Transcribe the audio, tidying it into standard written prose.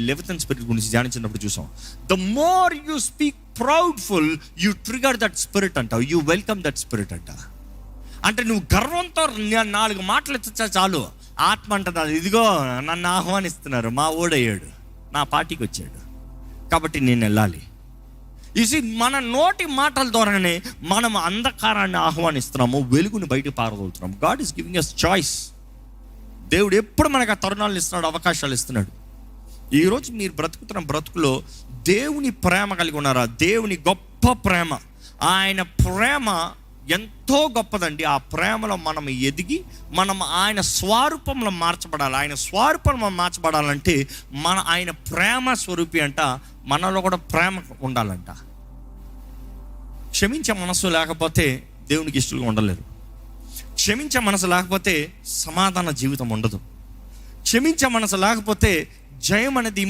లెవిథన్ spirit గురించి ధ్యానించినప్పుడు చూసాం. The more you speak proudful, you trigger that spirit అంట, you welcome that spirit అంట. అంటే నువ్వు గర్వంతో 4 మాటలు ఎత్తచ్చా చాలు, ఆత్మ అంటది ఇదిగో నన్ను ఆహ్వానిస్తున్నారు, మా ఓడయ్యాడు, నా పార్టీకి వచ్చాడు కాబట్టి నేను వెళ్ళాలి. ఇది మన నోటి మాటల ద్వారానే మనం అంధకారాన్ని ఆహ్వానిస్తున్నాము, వెలుగుని బయటకు పారదోలుతున్నాము. God is giving us choice. దేవుడు ఎప్పుడు మనకు ఆ తరుణాలు ఇస్తున్నాడు, అవకాశాలు ఇస్తున్నాడు. ఈరోజు మీరు బ్రతుకుతున్న బ్రతుకులో దేవుని ప్రేమ కలిగి ఉన్నారా? దేవుని గొప్ప ప్రేమ, ఆయన ప్రేమ ఎంతో గొప్పదండి. ఆ ప్రేమలో మనం ఎదిగి మనం ఆయన స్వరూపంలో మార్చబడాలి. ఆయన స్వరూపంలో మార్చబడాలంటే ఆయన ప్రేమ స్వరూపి అంట, మనలో కూడా ప్రేమ ఉండాలంట. క్షమించే మనసు లేకపోతే దేవునికి ఇష్టలుగా ఉండలేరు. క్షమించే మనసు లేకపోతే సమాధాన జీవితం ఉండదు. క్షమించే మనసు లేకపోతే జయం అనేది